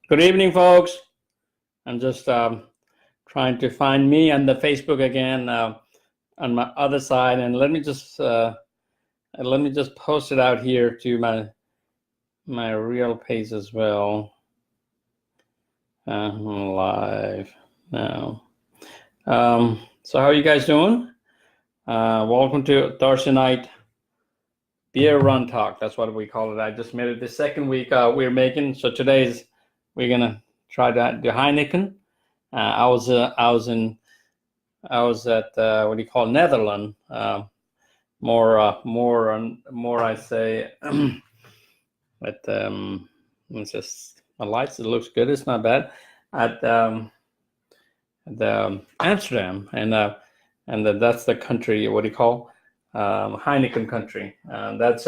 Good evening, folks. I'm just trying to find me on the Facebook again on my other side, and let me just post it out here to my real page as well. I'm live now. So how are you guys doing? Welcome to Thursday night beer run talk. That's what we call it. I just made it the second week we're making. So we're gonna try the Heineken. I was at what do you call Netherlands? More I say. But it's just my lights. It looks good. It's not bad. At Amsterdam, and that's the country. What do you call Heineken country? That's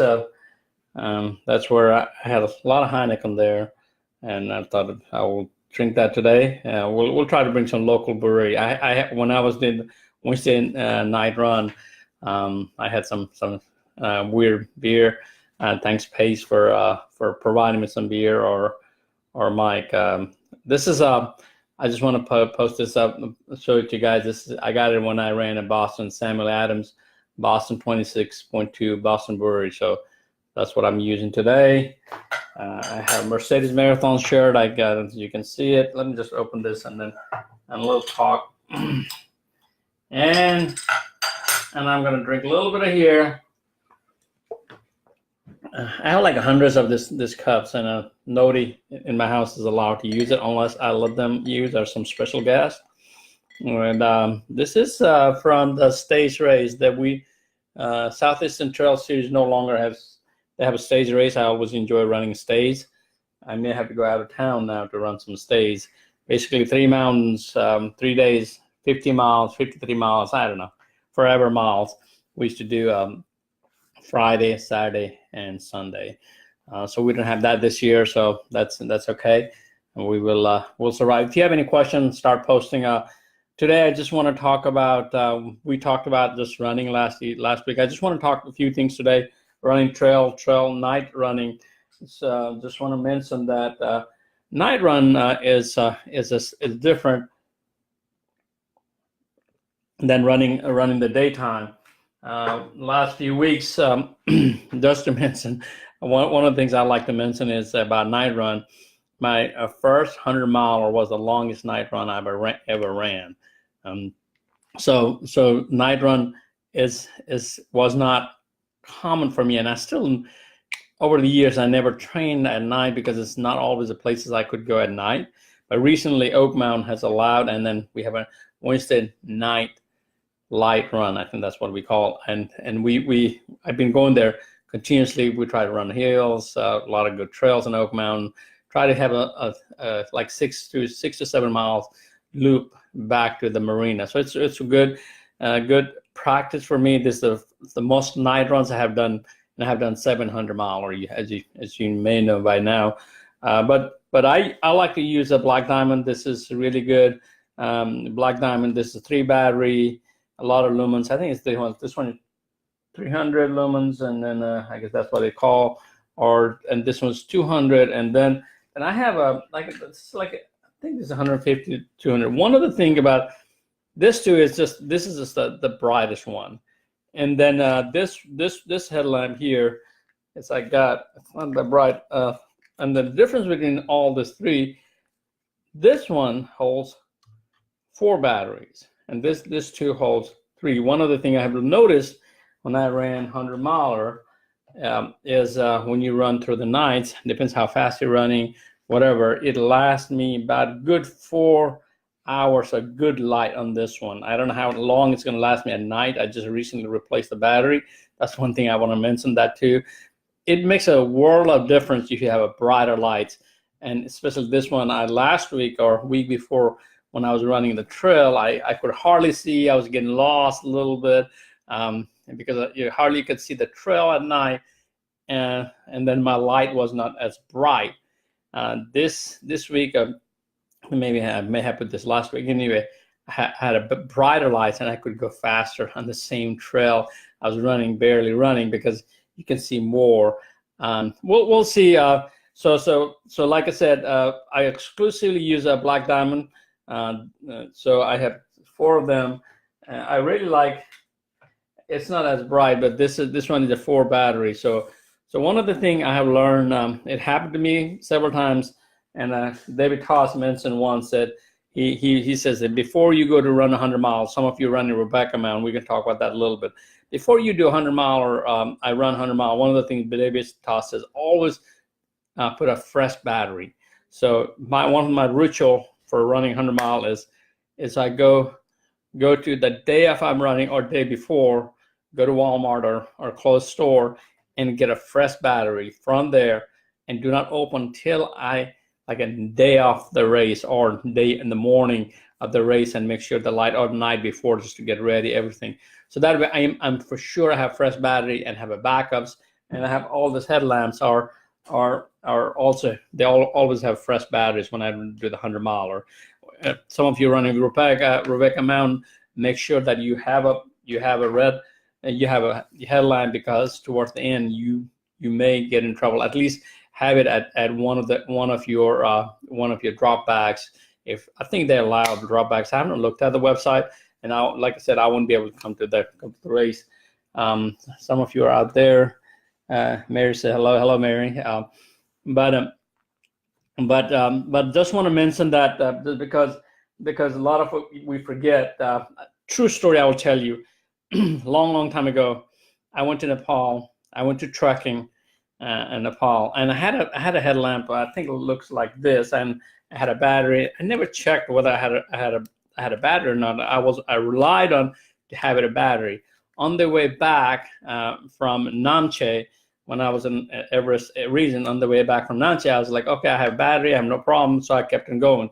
where I had a lot of Heineken there, and I thought I will drink that today. We'll try to bring some local brewery. When I was doing Wednesday night run, I had some weird beer. Thanks Pace for providing me some beer, or Mike. This is I just want to post this up and show it to you guys. I got it when I ran in Boston, Samuel Adams, Boston 26.2 Boston Brewery. So that's what I'm using today. I have a Mercedes Marathon shirt. I got it. You can see it. Let me just open this and a little talk. and I'm gonna drink a little bit of here. I have like hundreds of this cups, and nobody in my house is allowed to use it unless I let them use or some special guest. And this is from the stage race that we Southeastern Trail Series no longer has. They have a stage race. I always enjoy running stays. I may have to go out of town now to run some stays. Basically 3 mountains, 3 days, 50 miles, 53 miles, I don't know, forever miles. We used to do Friday, Saturday, and Sunday. So we don't have that this year, so that's okay. And we'll survive. If you have any questions, start posting. Today, I just want to talk about, we talked about just running last week. I just want to talk a few things today. Running trail night running. So just want to mention that night run is different than running the daytime. Last few weeks, just to mention, one of the things I like to mention is about night run. My first 100 mile was the longest night run I ever ran. So night run was not common for me, and I still, over the years, I never trained at night because it's not always the places I could go at night. But recently, Oak Mountain has allowed, and then we have a Wednesday night light run. I think that's what we call, and I've been going there continuously. We try to run hills, a lot of good trails in Oak Mountain. Try to have a like 6 to 7 miles loop back to the marina. So it's a good practice for me. This is the most night runs I have done, and I have done 700 mile, or as you may know by now. But I like to use a Black Diamond. This is really good. Black Diamond. This is 3 battery, a lot of lumens. I think it's this one 300 lumens, and then I guess that's what they call. And this one's 200, and I have I think it's 150 to 200. One of the thing about this too is this is just the brightest one, and then this headlamp here, it's not that bright. And the difference between all these 3, this one holds 4 batteries, and this 2 holds 3. One other thing I have noticed when I ran 100 miler is when you run through the nights, depends how fast you're running, whatever, it lasts me about a good 4 hours of good light on this one. I don't know how long it's going to last me at night. I just recently replaced the battery. That's one thing I want to mention that too. It makes a world of difference if you have a brighter light, and especially this one. Last week or week before, when I was running the trail, I could hardly see. I was getting lost a little bit because you hardly could see the trail at night, and then my light was not as bright. This week, maybe I may have put this last week. Anyway, I had a brighter light, and I could go faster on the same trail. I was barely running, because you can see more. We'll see. So like I said, I exclusively use a Black Diamond. So I have 4 of them. I really like. It's not as bright, but this one is a 4 battery. So one of the things I have learned, it happened to me several times, and David Toss mentioned once that he says that before you go to run 100 miles, some of you run the Rebecca Mountain. We can talk about that a little bit. Before you do 100 mile or I run 100 mile, one of the things David Toss says, always put a fresh battery. So one of my ritual for running 100 mile is I go to the day if I'm running or day before, go to Walmart or close store and get a fresh battery from there, and do not open till like a day off the race or day in the morning of the race, and make sure the light or the night before just to get ready everything. So that way I'm for sure I have fresh battery and have a backups, and I have all these headlamps are also, they always have fresh batteries when I do the 100 mile. Or some of you running Rebecca Mountain, make sure that you have a headlamp, because towards the end you may get in trouble. At least have it at one of your drop bags. If I think they allow drop bags. I haven't looked at the website, and like I said, I wouldn't be able to come to the race. Some of you are out there. Mary said hello, Mary. But just want to mention that because a lot of we forget. True story I will tell you. long time ago, I went to Nepal. I went to trekking in Nepal, and I had a headlamp. I think it looks like this, and I had a battery. I never checked whether I had a battery or not. I relied on to have it a battery. On the way back from Namche, when I was in Everest region, on the way back from Namche, I was like, okay, I have a battery, I have no problem. So I kept on going,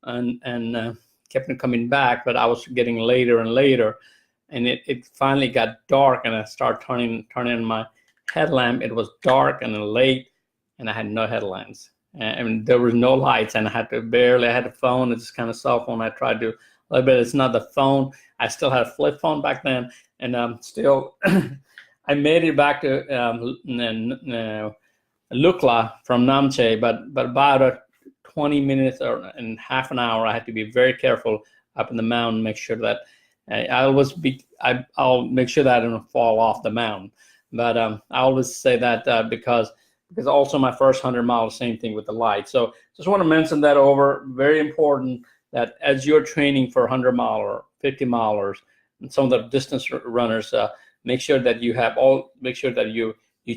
and kept on coming back. But I was getting later and later, and it finally got dark, and I started turning on my headlamp. It was dark and late, and I had no headlamps, and there was no lights, and I had a phone. It's kind of cell phone. I tried to a little bit. It's not the phone. I still had a flip phone back then, and still. I made it back to Lukla from Namche, but about 20 minutes or in half an hour, I had to be very careful up in the mountain, make sure that I'll make sure that I don't fall off the mountain. But I always say that because also my first 100 miles, same thing with the light. So just want to mention that over. Very important that as you're training for 100 mile or 50 milers and some of the distance runners, make sure that you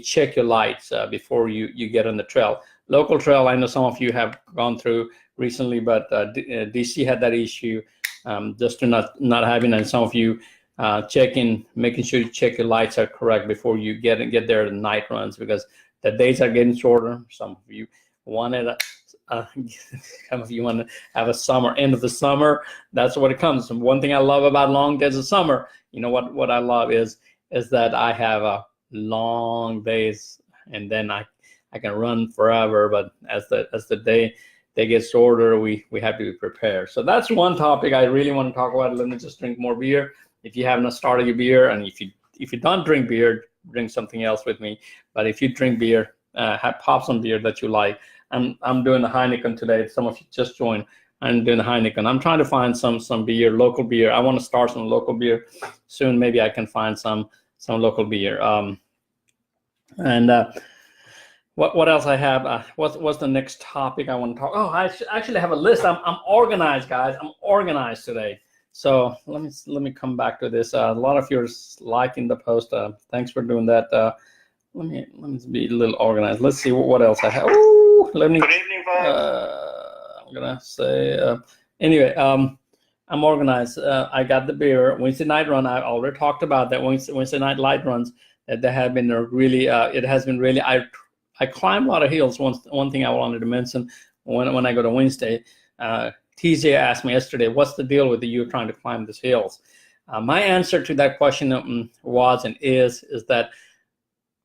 check your lights before you get on the trail. Local trail, I know some of you have gone through recently, but DC had that issue, just to not having, and some of you making sure you check your lights are correct before you get there the night runs, because the days are getting shorter. Some of you wanted some of you want to have a end of the summer. That's what it comes. And one thing I love about long days of summer, you know what I love is that I have a long days, and then I can run forever. But as the day they get shorter, we have to be prepared. So that's one topic I really want to talk about. Let me just drink more beer. If you haven't started your beer, and if you don't drink beer, drink something else with me. But if you drink beer, pop some beer that you like. I'm doing the Heineken today. Some of you just joined. I'm doing the Heineken. I'm trying to find some beer, local beer. I want to start some local beer soon. Maybe I can find some local beer. What else I have? What's the next topic I want to talk? Oh, I actually have a list. I'm organized, guys. I'm organized today. So let me come back to this. A lot of you are liking the post. Thanks for doing that. Let me be a little organized. Let's see what else I have. Ooh, let me. Good evening, I'm gonna say anyway. I'm organized. I got the beer. Wednesday night run. I already talked about that. Wednesday night light runs. That have been really. It has been really. I climb a lot of hills. One thing I wanted to mention when I go to Wednesday. TJ asked me yesterday, "What's the deal with you trying to climb these hills?" My answer to that question was and is that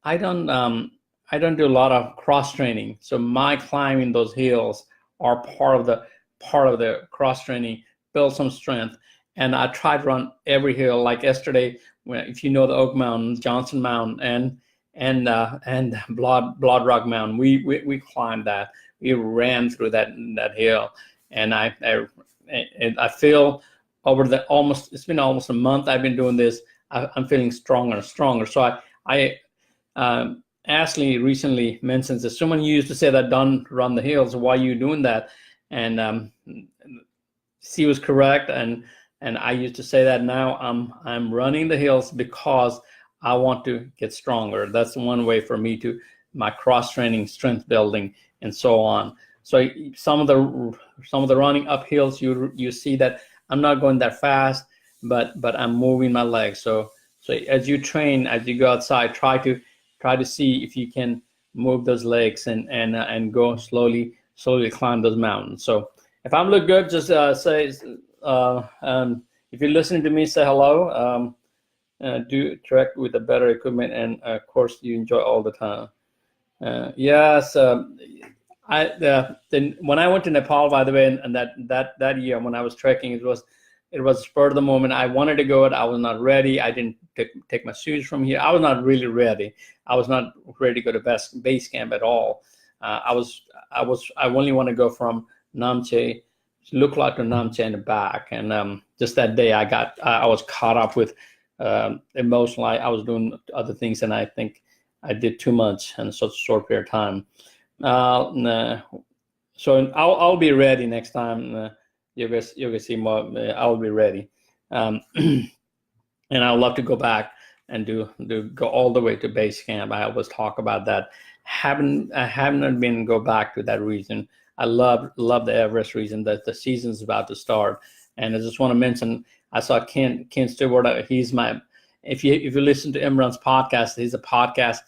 I don't do a lot of cross training. So my climbing those hills are part of the cross training, build some strength. And I try to run every hill. Like yesterday, if you know the Oak Mountain, Johnson Mountain, and Blood Rock Mountain. We climbed that. We ran through that hill, and I feel over it's been almost a month I've been doing this. I'm feeling stronger and stronger. So Ashley recently mentions that someone used to say that don't run the hills. Why are you doing that? And she was correct, and I used to say that. Now I'm running the hills because I want to get stronger. That's one way for me to my cross training, strength building, and so on. So some of the running up hills, you see that I'm not going that fast, but I'm moving my legs. So as you train, as you go outside, try to see if you can move those legs and go slowly climb those mountains. So if I'm look good, just say if you're listening to me, say hello. Do trek with a better equipment, and of course you enjoy all the time. Yes, when I went to Nepal, by the way, and that year when I was trekking, it was spur of the moment. I wanted to go, I was not ready. I didn't take my shoes from here. I was not really ready. I was not ready to go to base camp at all. I only want to go from Namche, Lukla to Namche and back. And just that day, I was caught up with emotionally. I was doing other things, and I think I did too much in such a short period of time. So I'll be ready next time. You guys see more. I'll be ready, and I'd love to go back and go all the way to base camp. I always talk about that. I haven't been go back to that region. I love the Everest region. That the season's about to start, and I just want to mention I saw Ken Stewart. He's my if you listen to Imran's podcast, he's a podcast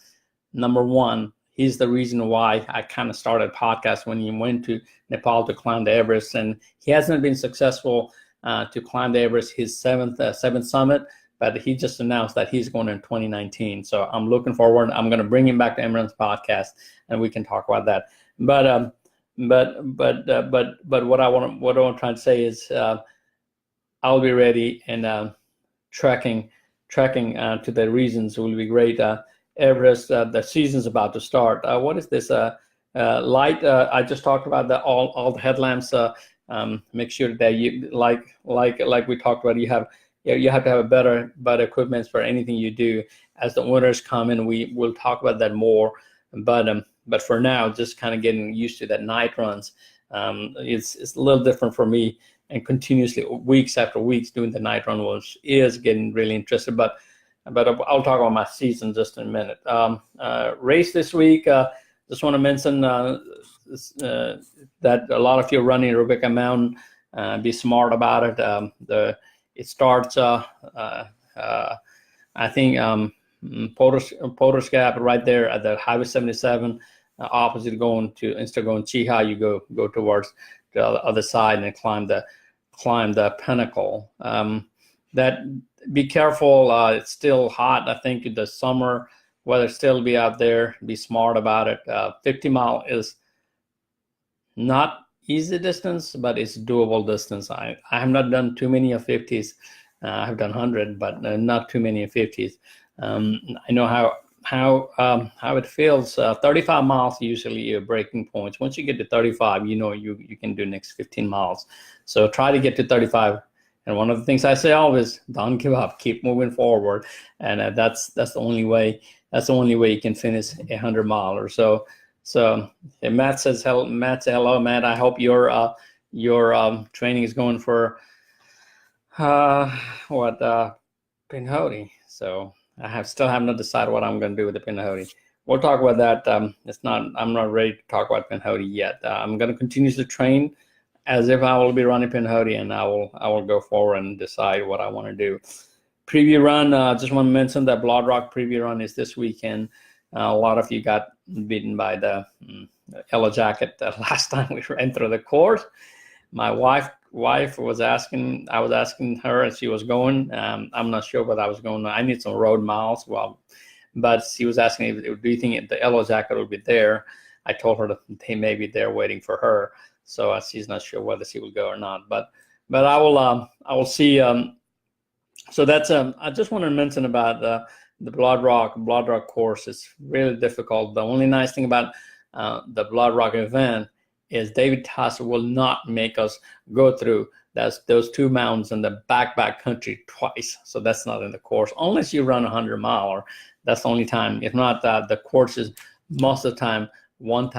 number one. He's the reason why I kind of started a podcast when he went to Nepal to climb the Everest, and he hasn't been successful to climb the Everest, his seventh summit, but he just announced that he's going in 2019. So I'm looking forward. I'm going to bring him back to Imran's podcast, and we can talk about that. But what I'm trying to say is I'll be ready, and trekking to the regions will be great. Everest, the season's about to start. What is this light? I just talked about all the headlamps. Make sure that you like we talked about. You have to have a better equipment for anything you do. As the winters come in, we'll talk about that more. But for now, just kind of getting used to that night runs. It's a little different for me, and continuously weeks after weeks doing the night run is getting really interested. But I'll talk about my season just in a minute. Race this week, just want to mention that a lot of you are running Rebecca Mountain. Be smart about it. It starts, I think, Porter's Gap right there at the Highway 77, opposite instead of going Chiha, you go towards the other side and climb the pinnacle. Be careful. It's still hot. I think the summer weather still be out there. Be smart about it. 50 mile is not easy distance, but it's doable distance. I have not done too many of 50s. I've done 100, but not too many of 50s. I know how it feels. 35 miles usually your breaking points. Once you get to 35, you can do next 15 miles. So try to get to 35. And one of the things I say always, don't give up, keep moving forward. And that's the only way. That's the only way you can finish 100 mile or so. So Matt says hello. Matt, say hello, Matt. I hope your training is going for Pinhoti. So I still have not decided what I'm going to do with the Pinhoti. We'll talk about that. I'm not ready to talk about Pinhoti yet. I'm going to continue to train as if I will be running Pinhoti, and I will go forward and decide what I want to do. Preview run, just want to mention that Blood Rock preview run is this weekend. A lot of you got beaten by the Yellow Jacket last time we ran through the course. My wife was asking, I was asking her as she was going. I'm not sure what I was going. I need some road miles. But she was asking, do you think the Yellow Jacket will be there? I told her that they may be there waiting for her. So she's not sure whether she will go or not, but I will see. So that's I just want to mention about the Blood Rock course is really difficult. The only nice thing about the Blood Rock event is David Tasser will not make us go through those 2 mountains in the back country twice. So that's not in the course, unless you run 100-miler. That's the only time. If not, the course is most of the time one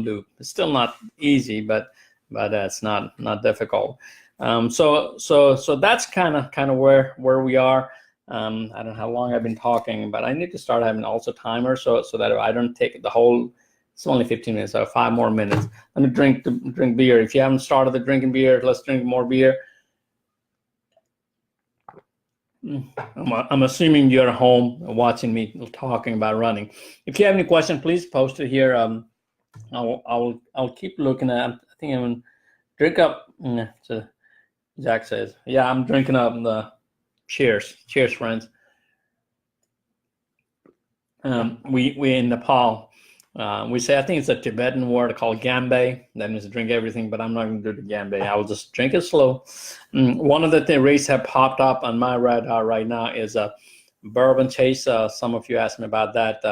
loop. It's still not easy, but it's not difficult. So that's kind of where we are. I don't know how long I've been talking, but I need to start having also timer so that I don't take the whole. It's only 15 minutes, so 5 more minutes. Let me drink beer. If you haven't started the drinking beer, let's drink more beer. I'm assuming you're at home watching me talking about running. If you have any questions, please post it here. I'll keep looking at. I think I'm gonna drink up. So Jack says, "Yeah, I'm drinking up the cheers, friends." We in Nepal. We say, I think it's a Tibetan word called gambe. That means drink everything, but I'm not going to do the gambe. I will just drink it slow. One of the races have popped up on my radar right now is a bourbon chase. Some of you asked me about that.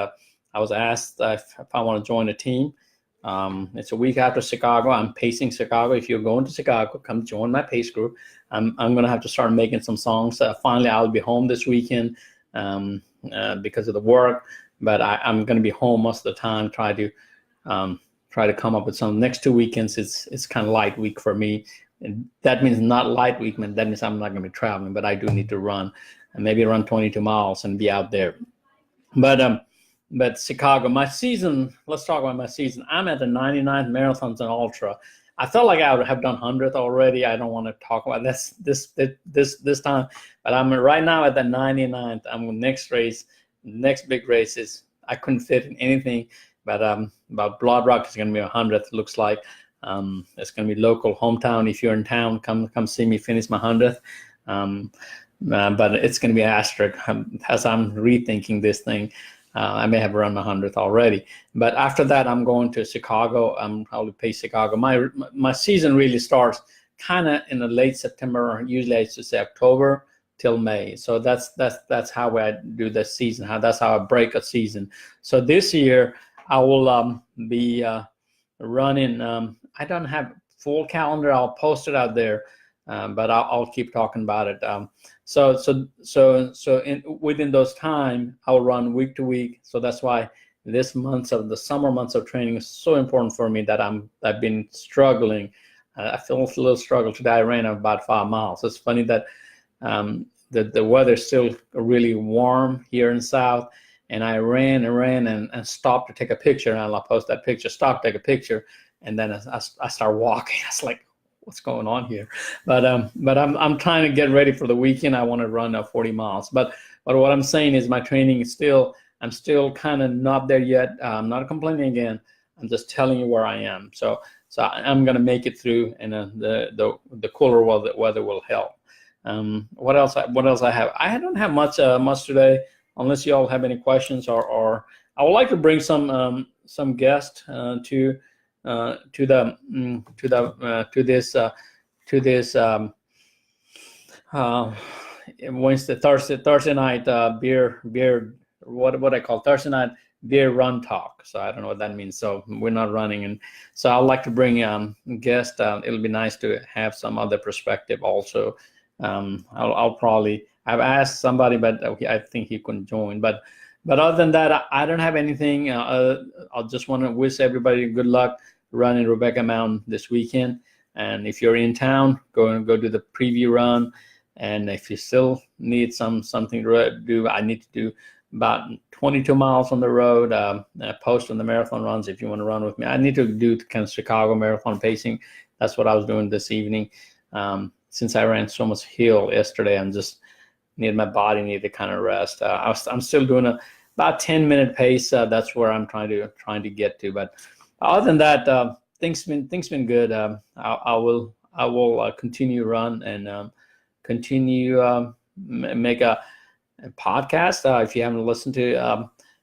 I was asked if I want to join a team. It's a week after Chicago. I'm pacing Chicago. If you're going to Chicago, come join my pace group. I'm going to have to start making some songs. Finally, I'll be home this weekend because of the work. But I'm going to be home most of the time. Try to come up with some. Next 2 weekends, it's kind of light week for me. And that means not light week, man. That means I'm not going to be traveling, but I do need to run, and maybe run 22 miles and be out there. But Chicago, my season. Let's talk about my season. I'm at the 99th marathons and ultra. I felt like I would have done 100th already. I don't want to talk about this time, but I'm right now at the 99th. I'm next big race is I couldn't fit in anything, but Blood Rock is going to be 100th. Looks like it's going to be local hometown. If you're in town, come see me finish my 100th. But it's going to be asterisk as I'm rethinking this thing. I may have run 100th already, but after that I'm going to Chicago. I'll pace Chicago. My season really starts kind of in the late September. Usually I should say October till May. So that's how I do the season. That's how I break a season. So this year I will be running. I don't have full calendar. I'll post it out there, but I'll keep talking about it. So within those time I'll run week to week. So that's why this months of the summer months of training is so important for me. That I've been struggling. I feel a little struggle today. I ran about 5 miles. It's funny that. The weather's still really warm here in South, and I ran and stopped to take a picture, and I'll post that picture. Stop, take a picture, and then I start walking. I was like, what's going on here? But I'm trying to get ready for the weekend. I want to run 40 miles. But what I'm saying is my training is I'm still kind of not there yet. I'm not complaining again. I'm just telling you where I am. So I'm gonna make it through, and the cooler weather will help. What else I have? I don't have much today, unless you all have any questions, or I would like to bring some guests to this Thursday night beer. What I call Thursday night beer run talk. So I don't know what that means. So we're not running, and so I'd like to bring guests. It'll be nice to have some other perspective also. I've asked somebody, but I think he couldn't join. But other than that, I don't have anything. I'll just want to wish everybody good luck running Rebecca Mountain this weekend. And if you're in town, go do the preview run. And if you still need something to do, I need to do about 22 miles on the road. Post on the marathon runs if you want to run with me. I need to do kind of Chicago marathon pacing. That's what I was doing this evening. Since I ran so much hill yesterday, my body needed to kind of rest. I'm still doing about 10-minute pace. That's where I'm trying to get to. But other than that, things been good. I will continue run and continue make a podcast. If you haven't listened to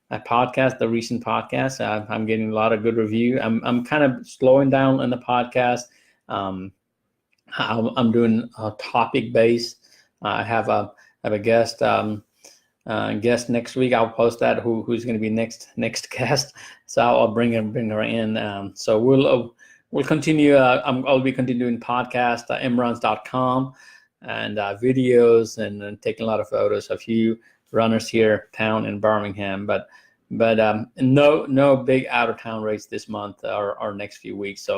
a podcast, the recent podcast, I'm getting a lot of good review. I'm kind of slowing down in the podcast. I'm doing a topic based. I have a guest guest next week. I'll post that who's going to be next guest. So I'll bring her in. So we'll continue. I'll be continuing podcast mruns.com and videos and taking a lot of photos of you runners here town in Birmingham. But no big out of town race this month or next few weeks.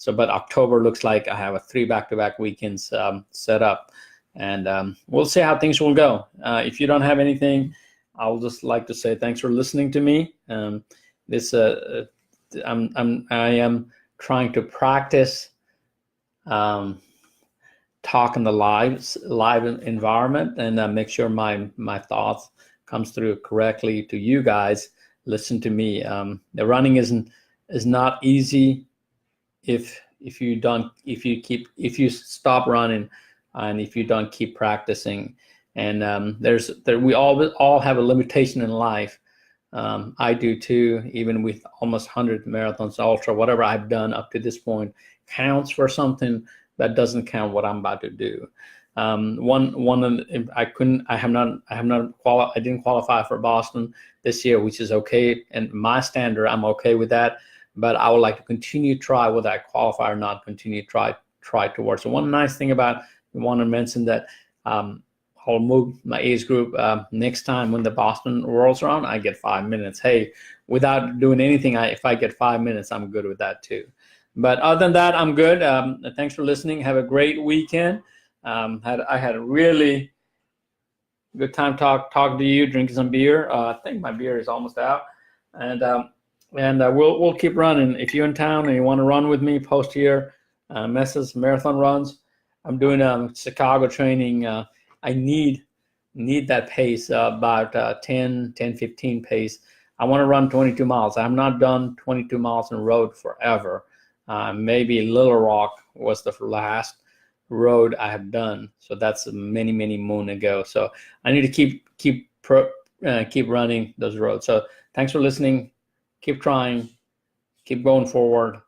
But October looks like I have 3 back-to-back weekends set up. And we'll see how things will go. If you don't have anything, I'll just like to say thanks for listening to me. I am trying to practice talk in the live environment and make sure my thoughts comes through correctly to you guys. Listen to me. The running is not easy if you stop running. And if you don't keep practicing, and we all have a limitation in life. I do too. Even with almost 100 marathons, ultra, whatever I've done up to this point counts for something that doesn't count what I'm about to do. I didn't qualify for Boston this year, which is okay. And my standard, I'm okay with that. But I would like to continue to try whether I qualify or not. Continue to try towards. So one nice thing about I want to mention that I'll move my age group next time when the Boston rolls around. I get 5 minutes. Hey, without doing anything, if I get 5 minutes, I'm good with that too. But other than that, I'm good. Thanks for listening. Have a great weekend. I had a really good time talking to you, drinking some beer. I think my beer is almost out, and we'll keep running. If you're in town and you want to run with me, post here. Message Marathon Runs. I'm doing Chicago training. I need that pace, about 10-15 pace. I want to run 22 miles. I have not done 22 miles on road forever. Maybe Little Rock was the last road I have done. So that's many moon ago. So I need to keep running those roads. So thanks for listening. Keep trying. Keep going forward.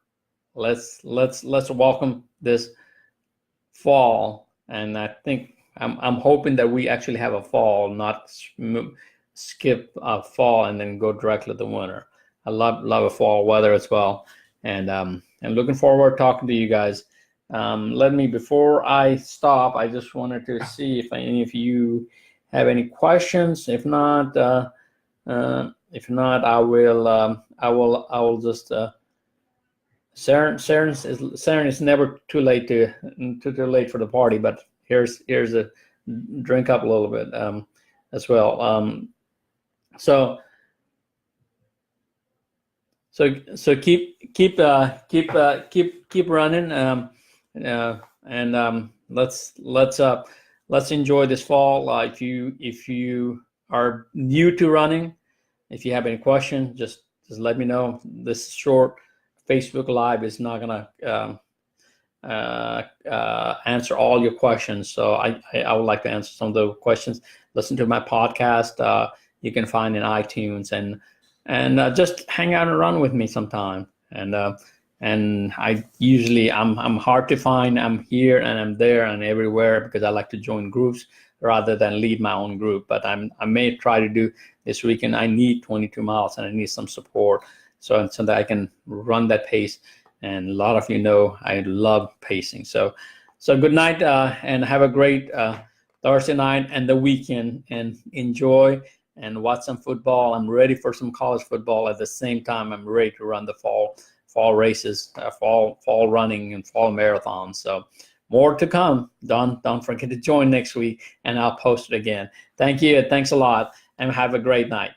Let's welcome this fall, and I think I'm hoping that we actually have a fall, not skip a fall and then go directly to winter. I love a fall weather as well, and looking forward to talking to you guys. Before I stop, I just wanted to see if any of you have any questions. If not, I will just. Sharon is never too late for the party, but here's a drink up a little bit as well. So keep running, and let's enjoy this fall. If you are new to running, if you have any questions, just let me know. This short Facebook Live is not gonna answer all your questions, so I would like to answer some of the questions. Listen to my podcast. You can find in iTunes, and just hang out and run with me sometime. And I'm hard to find. I'm here and I'm there and everywhere because I like to join groups rather than lead my own group. But I may try to do this weekend. I need 22 miles and I need some support. So that I can run that pace, and a lot of you know I love pacing. So good night, and have a great Thursday night and the weekend, and enjoy and watch some football. I'm ready for some college football. At the same time, I'm ready to run the fall races, fall running and fall marathons. So more to come. Don't forget to join next week, and I'll post it again. Thank you. Thanks a lot, and have a great night.